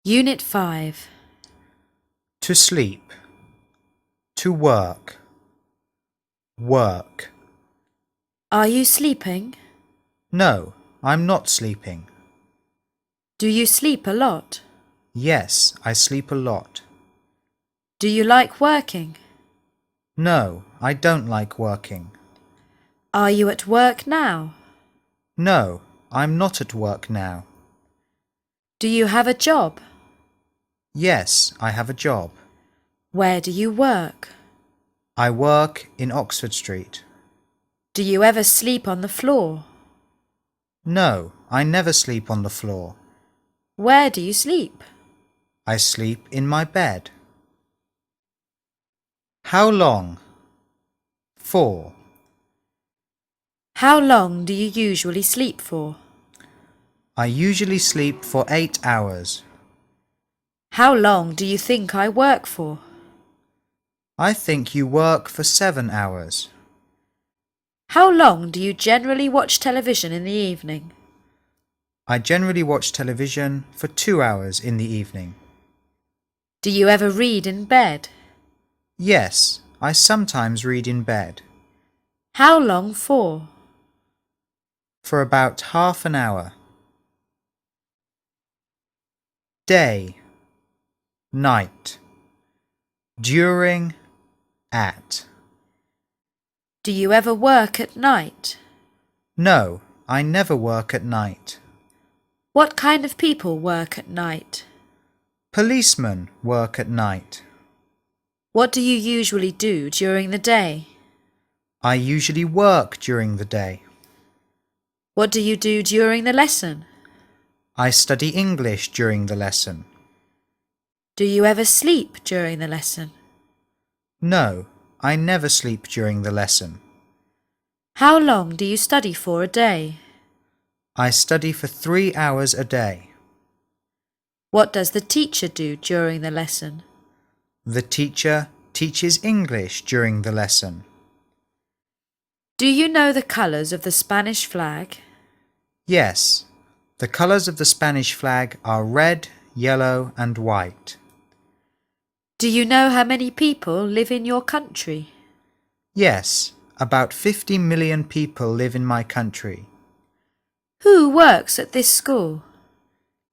Unit 5. To sleep. To work. Work. Are you sleeping? No, I'm not sleeping. Do you sleep a lot? Yes, I sleep a lot. Do you like working? No, I don't like working. Are you at work now? No, I'm not at work now. Do you have a job? Yes, I have a job. Where do you work? I work in Oxford Street. Do you ever sleep on the floor? No, I never sleep on the floor. Where do you sleep? I sleep in my bed. How long? For. How long do you usually sleep for? I usually sleep for 8 hours. How long do you think I work for? I think you work for 7 hours. How long do you generally watch television in the evening? I generally watch television for 2 hours in the evening. Do you ever read in bed? Yes, I sometimes read in bed. How long for? For about half an hour. Day. Night. During. At. Do you ever work at night? No, I never work at night. What kind of people work at night? Policemen work at night. What do you usually do during the day? I usually work during the day. What do you do during the lesson? I study English during the lesson. Do you ever sleep during the lesson? No, I never sleep during the lesson. How long do you study for a day? I study for 3 hours a day. What does the teacher do during the lesson? The teacher teaches English during the lesson. Do you know the colours of the Spanish flag? Yes, the colours of the Spanish flag are red, yellow and white. Do you know how many people live in your country? Yes, about 50 million people live in my country. Who works at this school?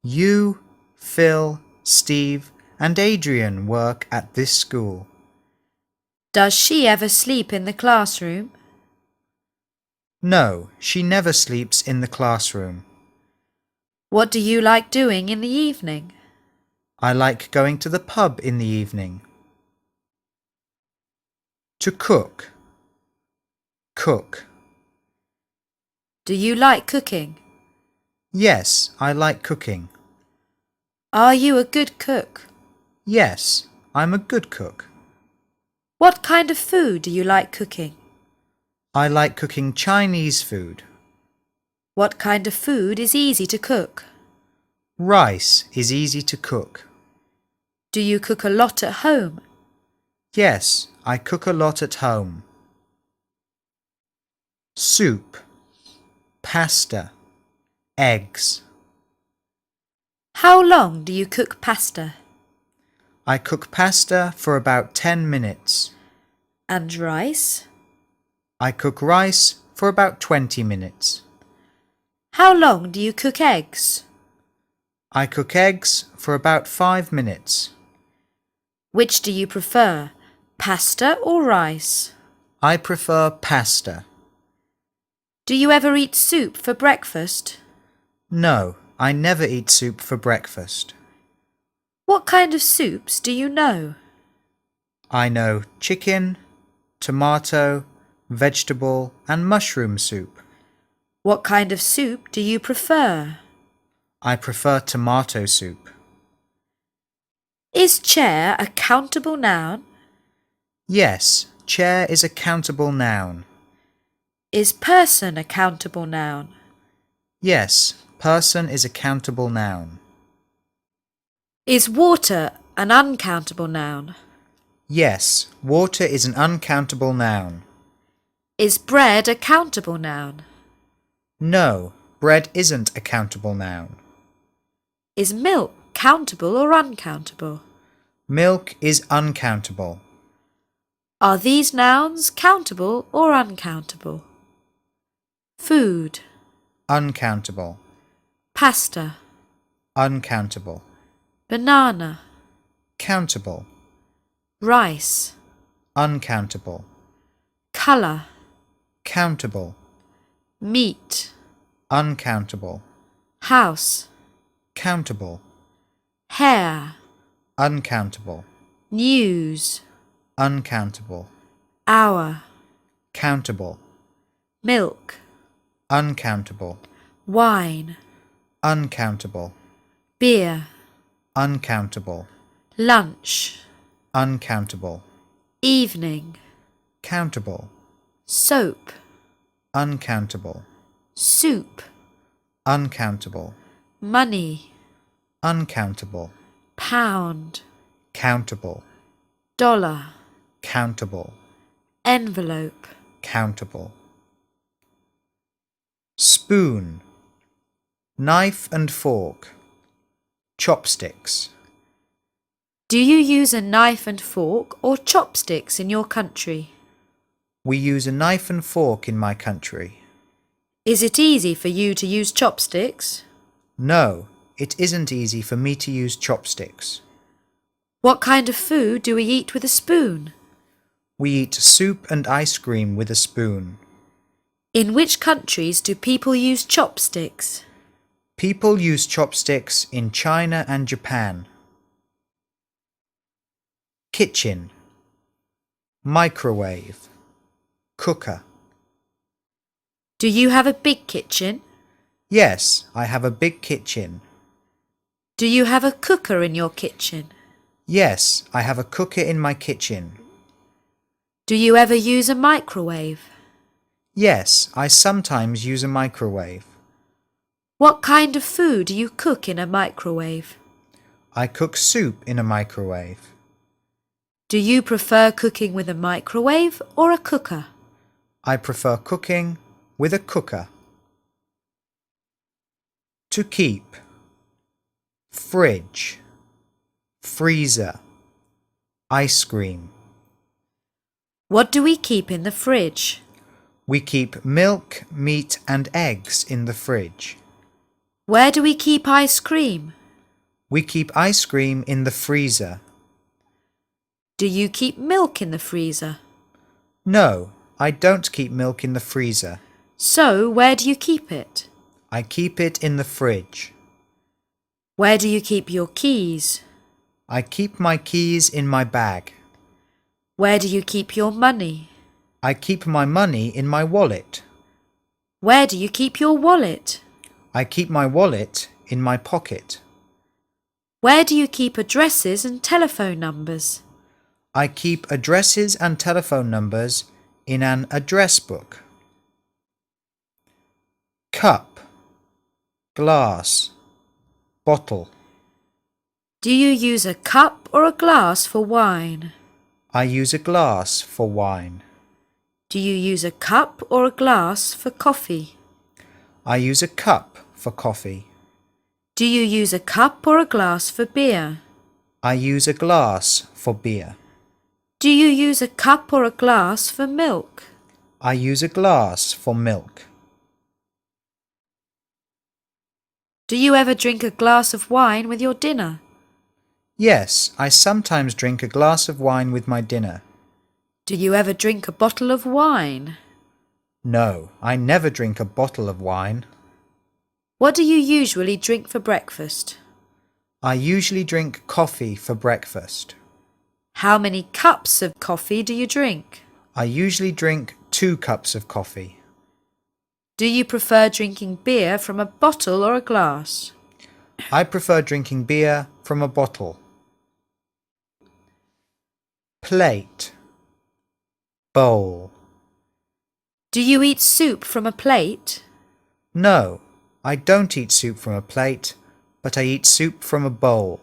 You, Phil, Steve and Adrian work at this school. Does she ever sleep in the classroom? No, she never sleeps in the classroom. What do you like doing in the evening? I like going to the pub in the evening. To cook. Cook. Do you like cooking? Yes, I like cooking. Are you a good cook? Yes, I'm a good cook. What kind of food do you like cooking? I like cooking Chinese food. What kind of food is easy to cook? Rice is easy to cook. Do you cook a lot at home? Yes, I cook a lot at home. Soup. Pasta. Eggs. How long do you cook pasta? I cook pasta for about 10 minutes. And rice? I cook rice for about 20 minutes. How long do you cook eggs? I cook eggs for about 5 minutes. Which do you prefer, pasta or rice? I prefer pasta. Do you ever eat soup for breakfast? No, I never eat soup for breakfast. What kind of soups do you know? I know chicken, tomato, vegetable and mushroom soup. What kind of soup do you prefer? I prefer tomato soup. Is chair a countable noun? Yes, chair is a countable noun. Is person a countable noun? Yes, person is a countable noun. Is water an uncountable noun? Yes, water is an uncountable noun. Is bread a countable noun? No, bread isn't a countable noun. Is milk countable or uncountable? Milk is uncountable. Are these nouns countable or uncountable? Food, Uncountable. pasta, Uncountable. banana, Countable. rice, Uncountable. colour, Countable. meat, Uncountable. house, Countable. hair, Uncountable. news, Uncountable. hour, Countable. milk, Uncountable. wine, Uncountable. beer, Uncountable. lunch, Uncountable. evening, Countable. soap, Uncountable. soup, Uncountable. money, Uncountable. pound, Countable. dollar, Countable. envelope. Countable. Spoon. Knife and fork. Chopsticks. Do you use a knife and fork or chopsticks in your country? We use a knife and fork in my country. Is it easy for you to use chopsticks? No, it isn't easy for me to use chopsticks. What kind of food do we eat with a spoon? We eat soup and ice cream with a spoon. In which countries do people use chopsticks? People use chopsticks in China and Japan. Kitchen. Microwave. Cooker. Do you have a big kitchen? Yes, I have a big kitchen. Do you have a cooker in your kitchen? Yes, I have a cooker in my kitchen. Do you ever use a microwave? Yes, I sometimes use a microwave. What kind of food do you cook in a microwave? I cook soup in a microwave. Do you prefer cooking with a microwave or a cooker? I prefer cooking with a cooker. To keep. Fridge. Freezer. Ice cream. What do we keep in the fridge? We keep milk, meat and eggs in the fridge. Where do we keep ice cream? We keep ice cream in the freezer. Do you keep milk in the freezer? No, I don't keep milk in the freezer. So, where do you keep it? I keep it in the fridge. Where do you keep your keys? I keep my keys in my bag. Where do you keep your money? I keep my money in my wallet. Where do you keep your wallet? I keep my wallet in my pocket. Where do you keep addresses and telephone numbers? I keep addresses and telephone numbers in an address book. Cup. Glass. Bottle. Do you use a cup or a glass for wine? I use a glass for wine. Do you use a cup or a glass for coffee? I use a cup for coffee. Do you use a cup or a glass for beer? I use a glass for beer. Do you use a cup or a glass for milk? I use a glass for milk. Do you ever drink a glass of wine with your dinner? Yes, I sometimes drink a glass of wine with my dinner. Do you ever drink a bottle of wine? No, I never drink a bottle of wine. What do you usually drink for breakfast? I usually drink coffee for breakfast. How many cups of coffee do you drink? I usually drink 2 cups of coffee. Do you prefer drinking beer from a bottle or a glass? I prefer drinking beer from a bottle. Plate. Bowl. Do you eat soup from a plate? No, I don't eat soup from a plate, but I eat soup from a bowl.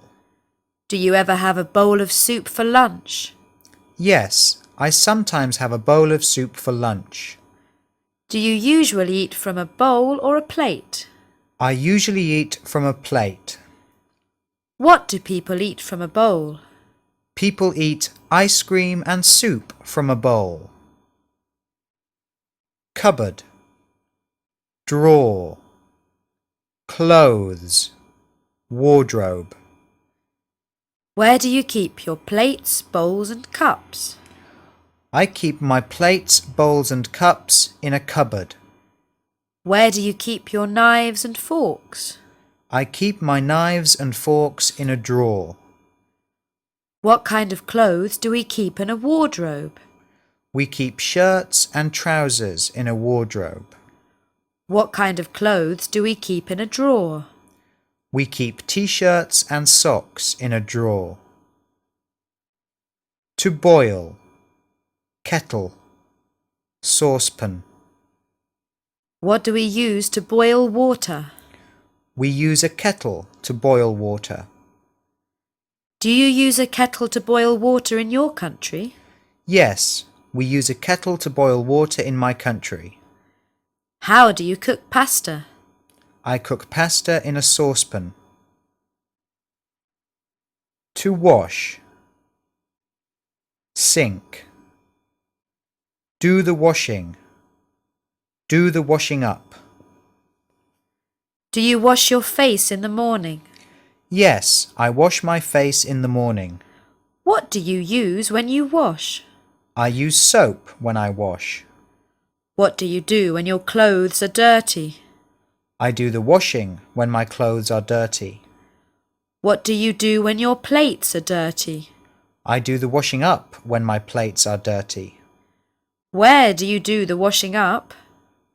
Do you ever have a bowl of soup for lunch? Yes, I sometimes have a bowl of soup for lunch. Do you usually eat from a bowl or a plate? I usually eat from a plate. What do people eat from a bowl? People eat ice cream and soup from a bowl. Cupboard, drawer, clothes, wardrobe. Where do you keep your plates, bowls and cups? I keep my plates, bowls and cups in a cupboard. Where do you keep your knives and forks? I keep my knives and forks in a drawer. What kind of clothes do we keep in a wardrobe? We keep shirts and trousers in a wardrobe. What kind of clothes do we keep in a drawer? We keep t-shirts and socks in a drawer. To boil, kettle, saucepan. What do we use to boil water? We use a kettle to boil water. Do you use a kettle to boil water in your country? Yes, we use a kettle to boil water in my country. How do you cook pasta? I cook pasta in a saucepan. To wash, sink. Do the washing. Do the washing up. Do you wash your face in the morning? Yes, I wash my face in the morning. What do you use when you wash? I use soap when I wash. What do you do when your clothes are dirty? I do the washing when my clothes are dirty. What do you do when your plates are dirty? I do the washing up when my plates are dirty. Where do you do the washing up?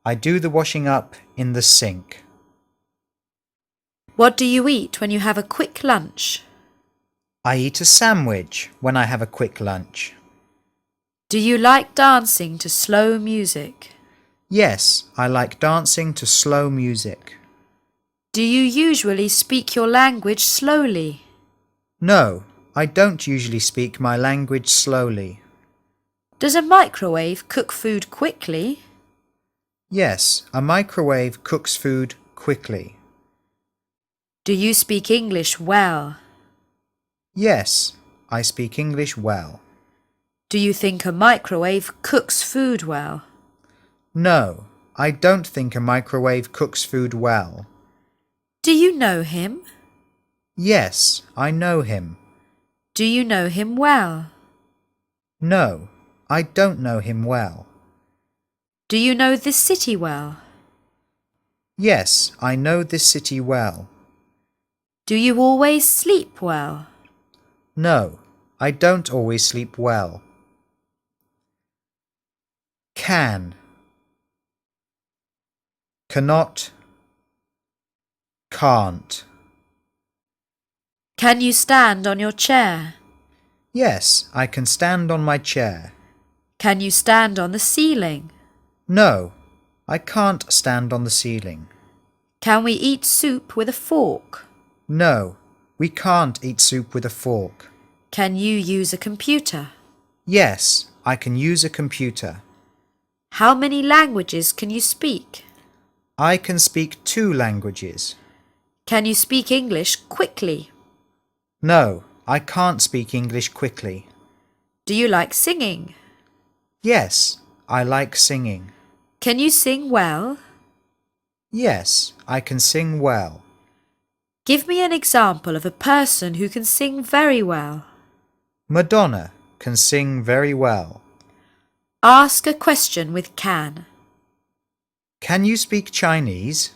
I do the washing up in the sink. What do you eat when you have a quick lunch? I eat a sandwich when I have a quick lunch. Do you like dancing to slow music? Yes, I like dancing to slow music. Do you usually speak your language slowly? No, I don't usually speak my language slowly. Does a microwave cook food quickly? Yes, a microwave cooks food quickly. Do you speak English well? Yes, I speak English well. Do you think a microwave cooks food well? No, I don't think a microwave cooks food well. Do you know him? Yes, I know him. Do you know him well? No, I don't know him well. Do you know this city well? Yes, I know this city well. Do you always sleep well? No, I don't always sleep well. Can, cannot, can't. Can you stand on your chair? Yes, I can stand on my chair. Can you stand on the ceiling? No, I can't stand on the ceiling. Can we eat soup with a fork? No, we can't eat soup with a fork. Can you use a computer? Yes, I can use a computer. How many languages can you speak? I can speak 2 languages. Can you speak English quickly? No, I can't speak English quickly. Do you like singing? Yes, I like singing. Can you sing well? Yes, I can sing well. Give me an example of a person who can sing very well. Madonna can sing very well. Ask a question with can. Can you speak Chinese?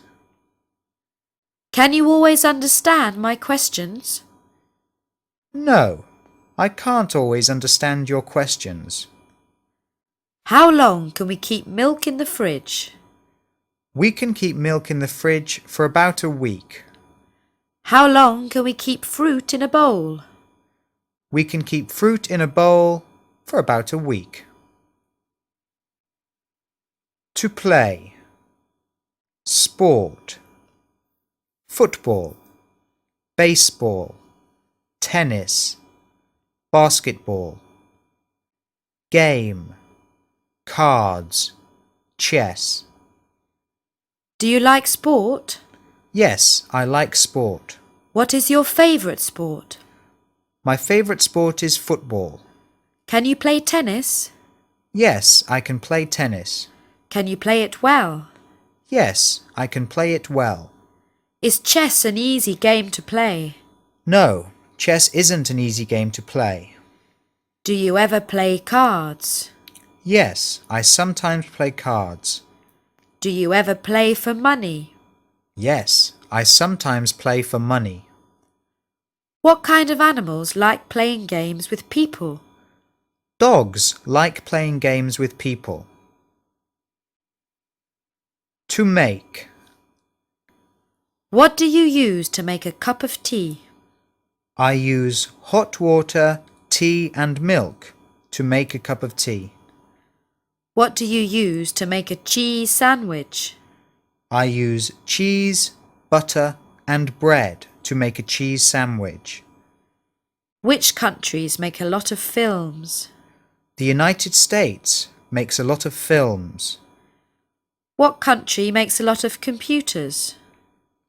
Can you always understand my questions? No, I can't always understand your questions. How long can we keep milk in the fridge? We can keep milk in the fridge for about a week. How long can we keep fruit in a bowl? We can keep fruit in a bowl for about a week. To play. Sport. Football. Baseball. Tennis. Basketball. Game. Cards. Chess. Do you like sport? Yes, I like sport. What is your favourite sport? My favourite sport is football. Can you play tennis? Yes, I can play tennis. Can you play it well? Yes, I can play it well. Is chess an easy game to play? No, chess isn't an easy game to play. Do you ever play cards? Yes, I sometimes play cards. Do you ever play for money? Yes, I sometimes play for money. What kind of animals like playing games with people? Dogs like playing games with people. To make. What do you use to make a cup of tea? I use hot water, tea and milk to make a cup of tea. What do you use to make a cheese sandwich? I use cheese, butter and bread to make a cheese sandwich. Which countries make a lot of films? The United States makes a lot of films. What country makes a lot of computers?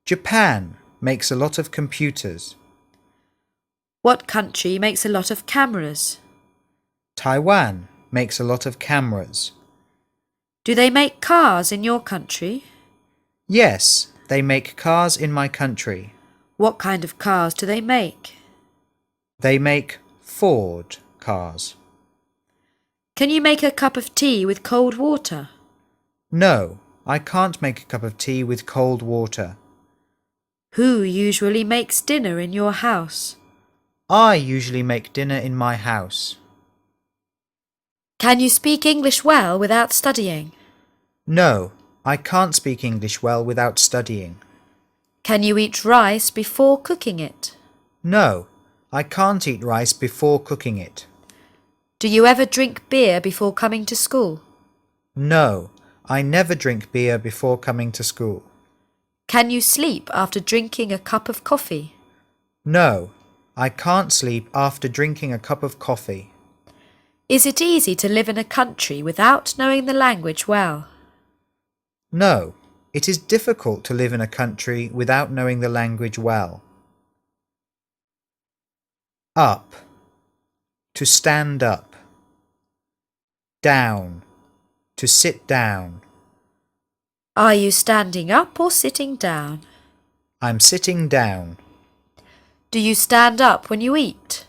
Japan makes a lot of computers. What country makes a lot of cameras? Taiwan makes a lot of cameras. Do they make cars in your country? Yes, they make cars in my country. What kind of cars do they make? They make Ford cars. Can you make a cup of tea with cold water? No, I can't make a cup of tea with cold water. Who usually makes dinner in your house? I usually make dinner in my house. Can you speak English well without studying? No, I can't speak English well without studying. Can you eat rice before cooking it? No, I can't eat rice before cooking it. Do you ever drink beer before coming to school? No, I never drink beer before coming to school. Can you sleep after drinking a cup of coffee? No, I can't sleep after drinking a cup of coffee. Is it easy to live in a country without knowing the language well? No, it is difficult to live in a country without knowing the language well. Up. To stand up. Down. To sit down. Are you standing up or sitting down? I'm sitting down. Do you stand up when you eat?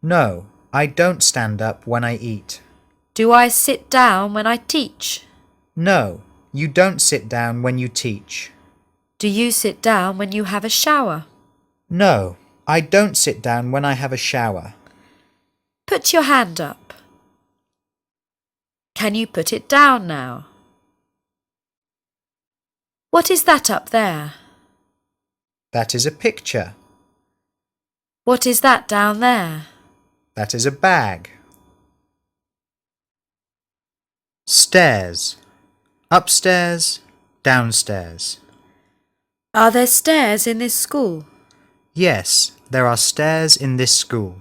No, I don't stand up when I eat. Do I sit down when I teach? No, you don't sit down when you teach. Do you sit down when you have a shower? No, I don't sit down when I have a shower. Put your hand up. Can you put it down now? What is that up there? That is a picture. What is that down there? That is a bag. Stairs. Upstairs, downstairs. Are there stairs in this school? Yes, there are stairs in this school.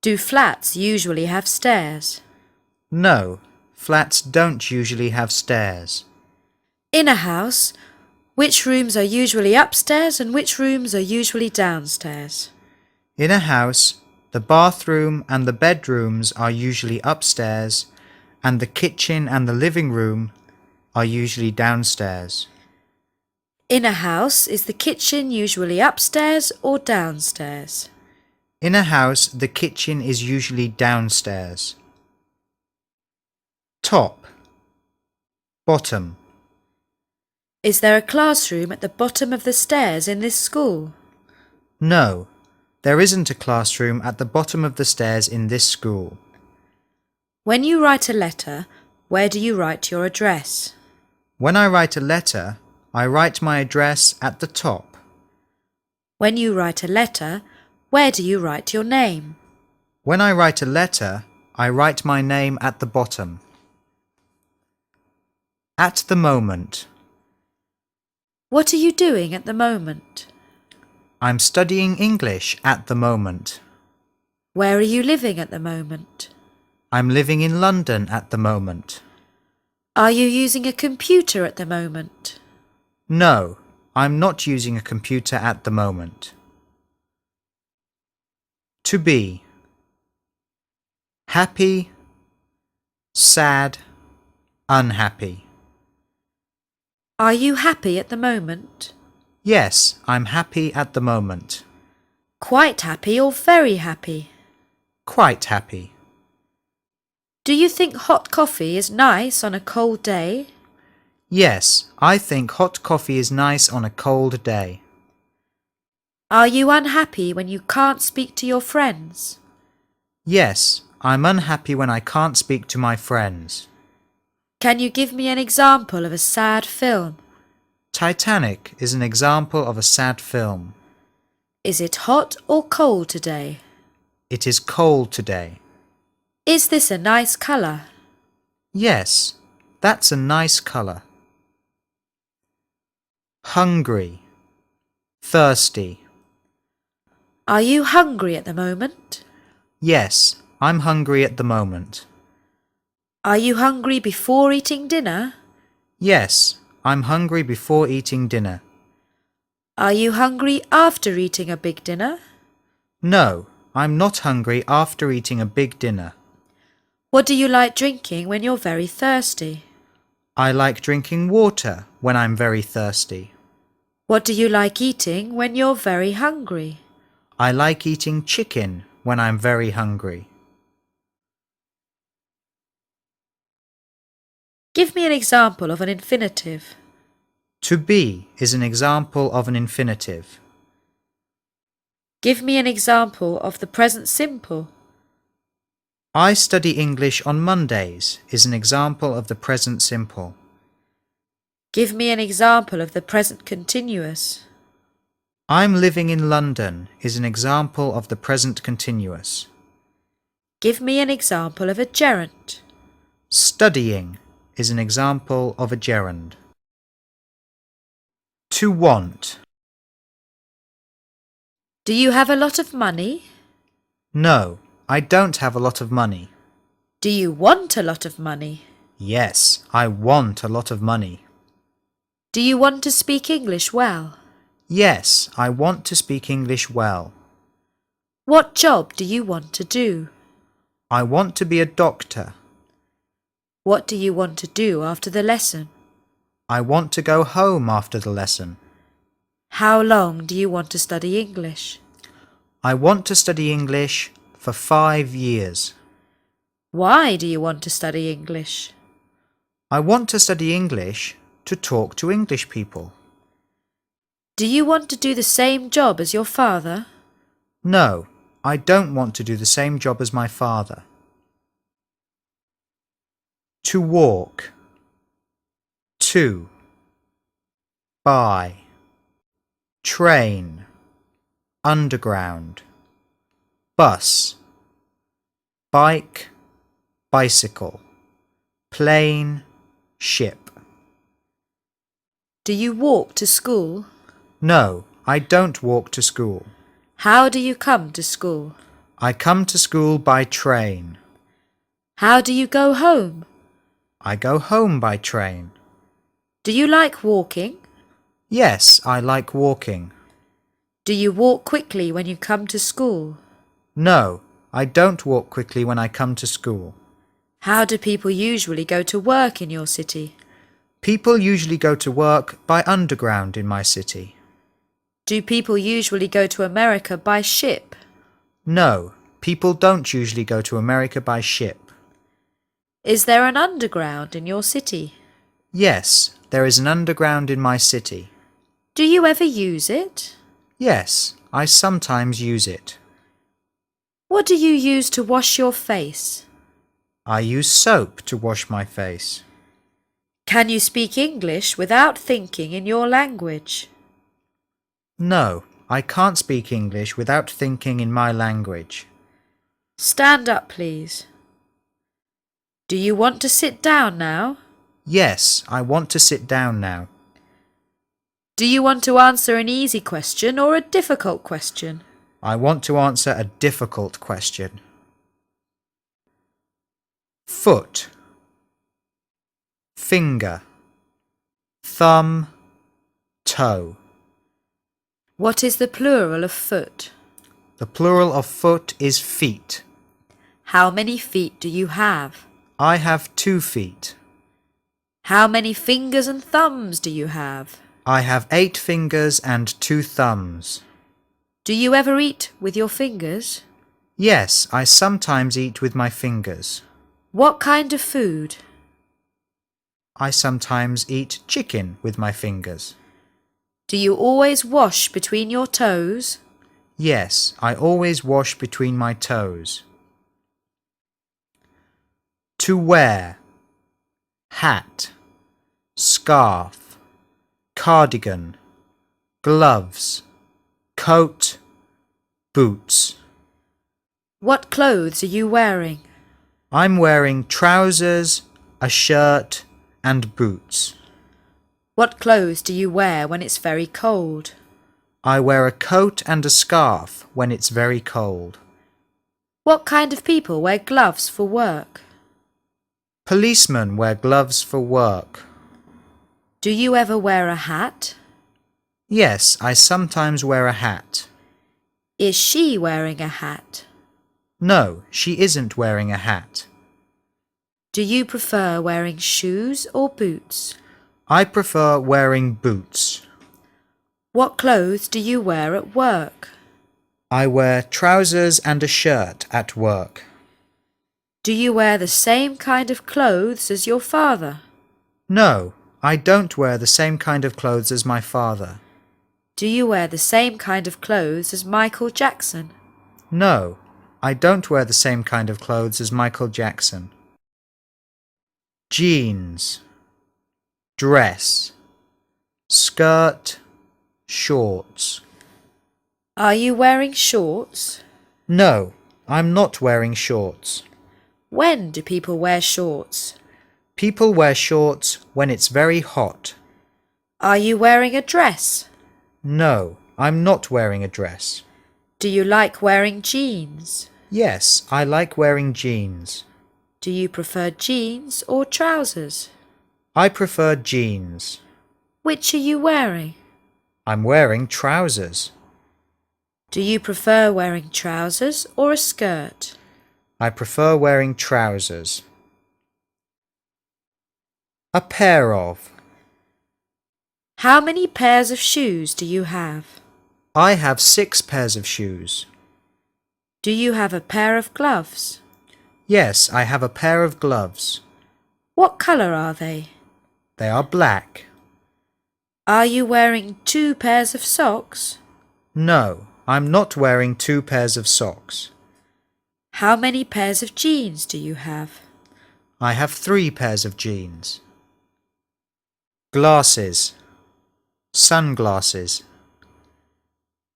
Do flats usually have stairs? No, flats don't usually have stairs. In a house, which rooms are usually upstairs and which rooms are usually downstairs? In a house, the bathroom and the bedrooms are usually upstairs, and the kitchen and the living room are usually downstairs. In a house, is the kitchen usually upstairs or downstairs? In a house, the kitchen is usually downstairs. Top. Bottom. Is there a classroom at the bottom of the stairs in this school? No, there isn't a classroom at the bottom of the stairs in this school. When you write a letter, where do you write your address? When I write a letter, I write my address at the top. When you write a letter, where do you write your name? When I write a letter, I write my name at the bottom. At the moment. What are you doing at the moment? I'm studying English at the moment. Where are you living at the moment? I'm living in London at the moment. Are you using a computer at the moment? No, I'm not using a computer at the moment. To be. Happy, sad, unhappy. Are you happy at the moment? Yes, I'm happy at the moment. Quite happy or very happy? Quite happy. Do you think hot coffee is nice on a cold day? Yes, I think hot coffee is nice on a cold day. Are you unhappy when you can't speak to your friends? Yes, I'm unhappy when I can't speak to my friends. Can you give me an example of a sad film? Titanic is an example of a sad film. Is it hot or cold today? It is cold today. Is this a nice colour? Yes, that's a nice colour. Hungry, thirsty. Are you hungry at the moment? Yes, I'm hungry at the moment. Are you hungry before eating dinner? Yes, I'm hungry before eating dinner. Are you hungry after eating a big dinner? No, I'm not hungry after eating a big dinner. What do you like drinking when you're very thirsty? I like drinking water when I'm very thirsty. What do you like eating when you're very hungry? I like eating chicken when I'm very hungry. Give me an example of an infinitive. To be is an example of an infinitive. Give me an example of the present simple. I study English on Mondays is an example of the present simple. Give me an example of the present continuous. I'm living in London is an example of the present continuous. Give me an example of a gerund. Studying is an example of a gerund. To want. Do you have a lot of money? No, I don't have a lot of money. Do you want a lot of money? Yes, I want a lot of money. Do you want to speak English well? Yes, I want to speak English well. What job do you want to do? I want to be a doctor. What do you want to do after the lesson? I want to go home after the lesson. How long do you want to study English? I want to study English for 5 years. Why do you want to study English? I want to study English to talk to English people. Do you want to do the same job as your father? No, I don't want to do the same job as my father. To walk. To. By. Train. Underground. Bus. Bike. Bicycle. Plane. Ship. Do you walk to school? No, I don't walk to school. How do you come to school? I come to school by train. How do you go home? I go home by train. Do you like walking? Yes, I like walking. Do you walk quickly when you come to school? No, I don't walk quickly when I come to school. How do people usually go to work in your city? People usually go to work by underground in my city. Do people usually go to America by ship? No, people don't usually go to America by ship. Is there an underground in your city? Yes, there is an underground in my city. Do you ever use it? Yes, I sometimes use it. What do you use to wash your face? I use soap to wash my face. Can you speak English without thinking in your language? No, I can't speak English without thinking in my language. Stand up, please. Do you want to sit down now? Yes, I want to sit down now. Do you want to answer an easy question or a difficult question? I want to answer a difficult question. Foot. Finger. Thumb. Toe. What is the plural of foot? The plural of foot is feet. How many feet do you have? I have 2 feet. How many fingers and thumbs do you have? I have 8 fingers and 2 thumbs. Do you ever eat with your fingers? Yes, I sometimes eat with my fingers. What kind of food? I sometimes eat chicken with my fingers. Do you always wash between your toes? Yes, I always wash between my toes. To wear: hat, scarf, cardigan, gloves, coat, boots. What clothes are you wearing? I'm wearing trousers, a shirt, and boots. What clothes do you wear when it's very cold? I wear a coat and a scarf when it's very cold. What kind of people wear gloves for work? Policemen wear gloves for work. Do you ever wear a hat? Yes, I sometimes wear a hat. Is she wearing a hat? No, she isn't wearing a hat. Do you prefer wearing shoes or boots? I prefer wearing boots. What clothes do you wear at work? I wear trousers and a shirt at work. Do you wear the same kind of clothes as your father? No, I don't wear the same kind of clothes as my father. Do you wear the same kind of clothes as Michael Jackson? No, I don't wear the same kind of clothes as Michael Jackson. Jeans, dress, skirt, shorts. Are you wearing shorts? No, I'm not wearing shorts. When do people wear shorts? People wear shorts when it's very hot. Are you wearing a dress? No, I'm not wearing a dress. Do you like wearing jeans? Yes, I like wearing jeans. Do you prefer jeans or trousers? I prefer jeans. Which are you wearing? I'm wearing trousers. Do you prefer wearing trousers or a skirt? I prefer wearing trousers. A pair of. How many pairs of shoes do you have? I have 6 pairs of shoes. Do you have a pair of gloves? Yes, I have a pair of gloves. What colour are they? They are black. Are you wearing 2 pairs of socks? No, I'm not wearing 2 pairs of socks. How many pairs of jeans do you have? I have 3 pairs of jeans. Glasses, sunglasses.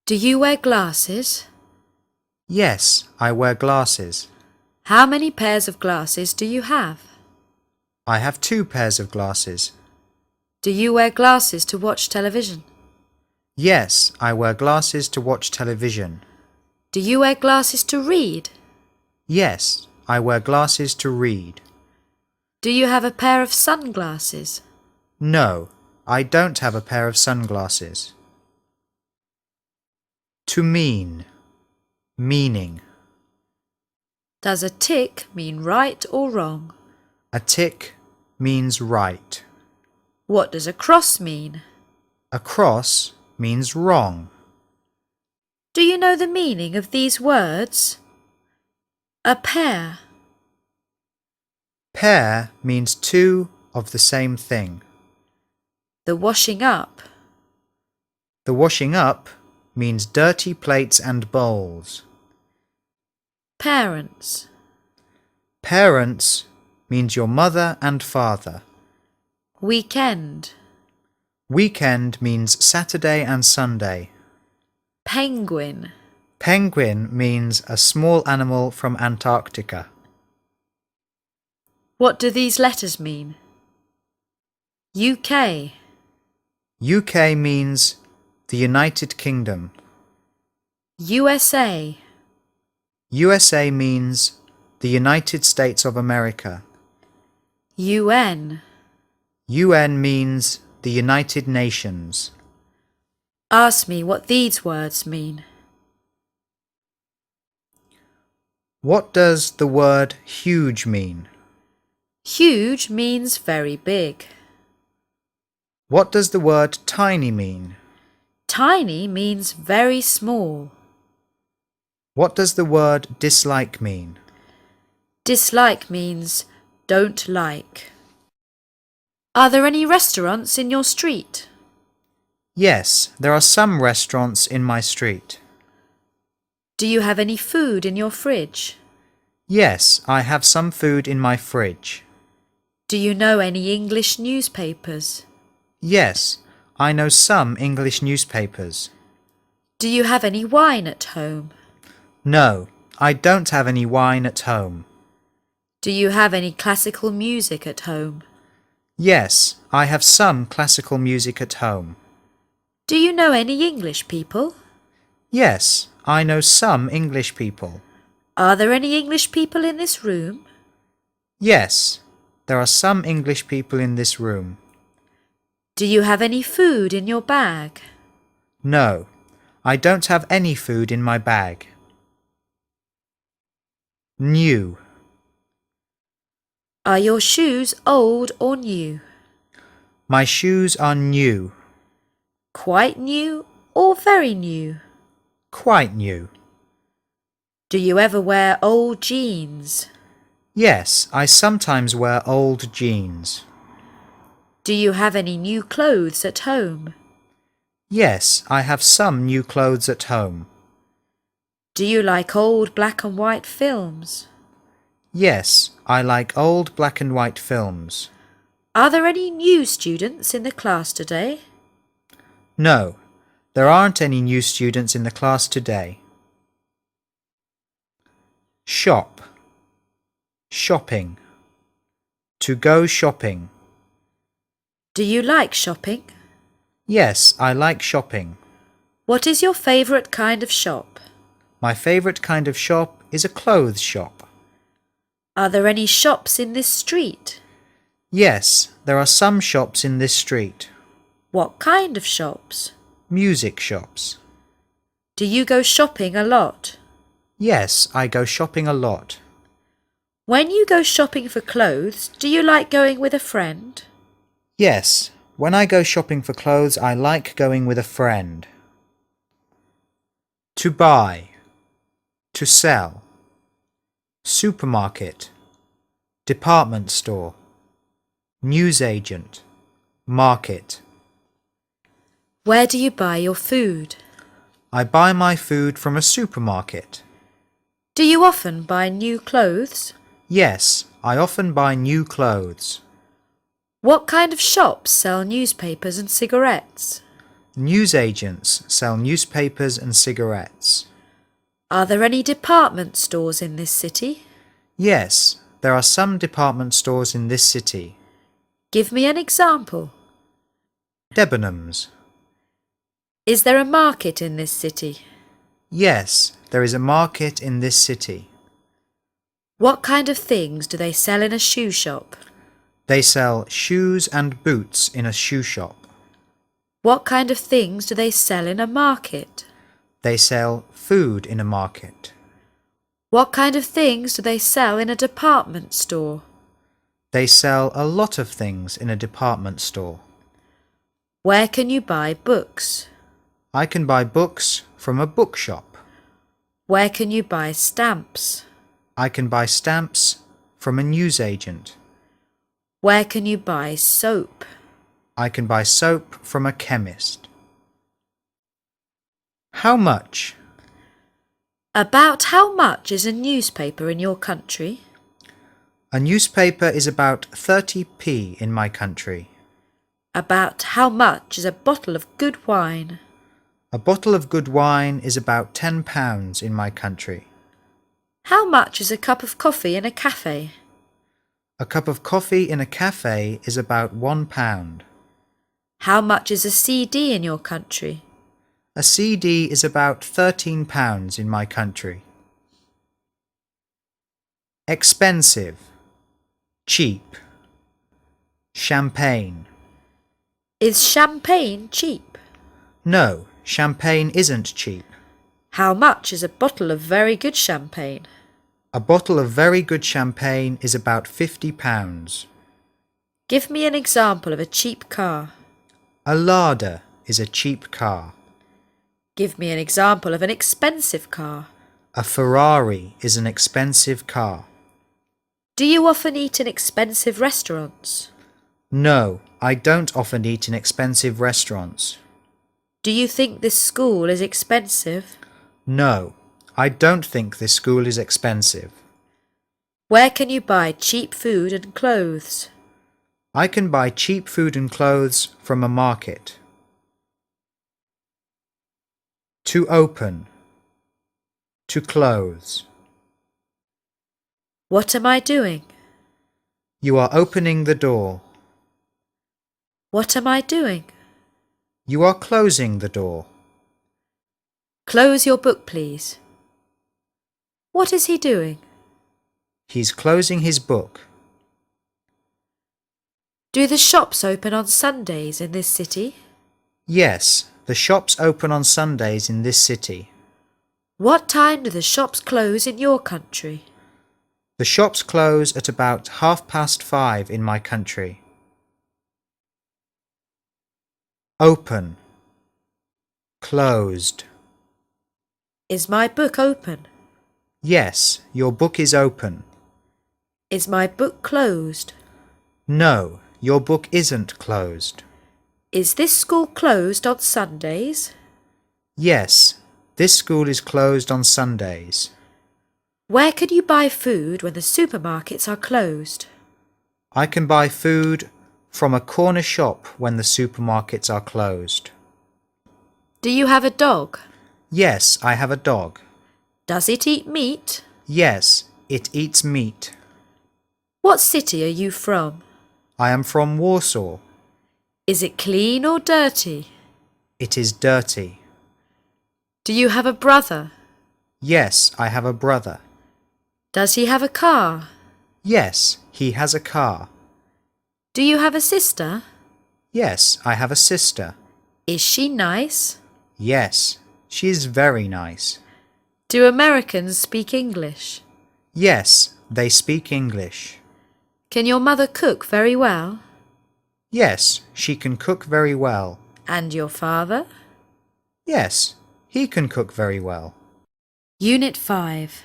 Do you wear glasses? Yes, I wear glasses. How many pairs of glasses do you have? I have 2 pairs of glasses. Do you wear glasses to watch television? Yes, I wear glasses to watch television. Do you wear glasses to read? Yes, I wear glasses to read. Do you have a pair of sunglasses? No, I don't have a pair of sunglasses. To mean, meaning. Does a tick mean right or wrong? A tick means right. What does a cross mean? A cross means wrong. Do you know the meaning of these words? A pair. Pair means 2 of the same thing. The washing up. The washing up means dirty plates and bowls. Parents. Parents means your mother and father. Weekend. Weekend means Saturday and Sunday. Penguin. Penguin means a small animal from Antarctica. What do these letters mean? UK. UK means the United Kingdom. USA. USA means the United States of America. UN. UN means the United Nations. Ask me what these words mean. What does the word huge mean? Huge means very big. What does the word tiny mean? Tiny means very small. What does the word dislike mean? Dislike means don't like. Are there any restaurants in your street? Yes, there are some restaurants in my street. Do you have any food in your fridge? Yes, I have some food in my fridge. Do you know any English newspapers? Yes, I know some English newspapers. Do you have any wine at home? No, I don't have any wine at home. Do you have any classical music at home? Yes, I have some classical music at home. Do you know any English people? Yes, I know some English people. Are there any English people in this room? Yes, there are some English people in this room. Do you have any food in your bag? No, I don't have any food in my bag. New. Are your shoes old or new? My shoes are new. Quite new or very new? Quite new. Do you ever wear old jeans? Yes, I sometimes wear old jeans. Do you have any new clothes at home? Yes, I have some new clothes at home. Do you like old black and white films? Yes, I like old black and white films. Are there any new students in the class today? No, there aren't any new students in the class today. Shop. Shopping. To go shopping. Do you like shopping? Yes, I like shopping. What is your favourite kind of shop? My favourite kind of shop is a clothes shop. Are there any shops in this street? Yes, there are some shops in this street. What kind of shops? Music shops. Do you go shopping a lot? Yes, I go shopping a lot. When you go shopping for clothes, do you like going with a friend? Yes, when I go shopping for clothes, I like going with a friend. To buy. To sell. Supermarket. Department store. Newsagent. Market. Where do you buy your food? I buy my food from a supermarket. Do you often buy new clothes? Yes, I often buy new clothes. What kind of shops sell newspapers and cigarettes? Newsagents sell newspapers and cigarettes. Are there any department stores in this city? Yes, there are some department stores in this city. Give me an example. Debenhams. Is there a market in this city? Yes, there is a market in this city. What kind of things do they sell in a shoe shop? They sell shoes and boots in a shoe shop. What kind of things do they sell in a market? They sell food in a market. What kind of things do they sell in a department store? They sell a lot of things in a department store. Where can you buy books? I can buy books from a bookshop. Where can you buy stamps? I can buy stamps from a newsagent. Where can you buy soap? I can buy soap from a chemist. How much? About how much is a newspaper in your country? A newspaper is about 30p in my country. About how much is a bottle of good wine? A bottle of good wine is about £10 in my country. How much is a cup of coffee in a cafe? A cup of coffee in a cafe is about £1. How much is a CD in your country? A CD is about £13 in my country. Expensive. Cheap. Champagne. Is champagne cheap? No, champagne isn't cheap. How much is a bottle of very good champagne? A bottle of very good champagne is about £50. Give me an example of a cheap car. A larder is a cheap car. Give me an example of an expensive car. A Ferrari is an expensive car. Do you often eat in expensive restaurants? No, I don't often eat in expensive restaurants. Do you think this school is expensive? No, I don't think this school is expensive. Where can you buy cheap food and clothes? I can buy cheap food and clothes from a market. To open. To close. What am I doing? You are opening the door. What am I doing? You are closing the door. Close your book, please. What is he doing? He's closing his book. Do the shops open on Sundays in this city? Yes, the shops open on Sundays in this city. What time do the shops close in your country? The shops close at about 5:30 in my country. Open. Closed. Is my book open? Yes, your book is open. Is my book closed? No, your book isn't closed. Is this school closed on Sundays? Yes, this school is closed on Sundays. Where can you buy food when the supermarkets are closed? I can buy food from a corner shop when the supermarkets are closed. Do you have a dog? Yes, I have a dog. Does it eat meat? Yes, it eats meat. What city are you from? I am from Warsaw. Is it clean or dirty? It is dirty. Do you have a brother? Yes, I have a brother. Does he have a car? Yes, he has a car. Do you have a sister? Yes, I have a sister. Is she nice? Yes, she is very nice. Do Americans speak English? Yes, they speak English. Can your mother cook very well? Yes, she can cook very well. And your father? Yes, he can cook very well. Unit 5.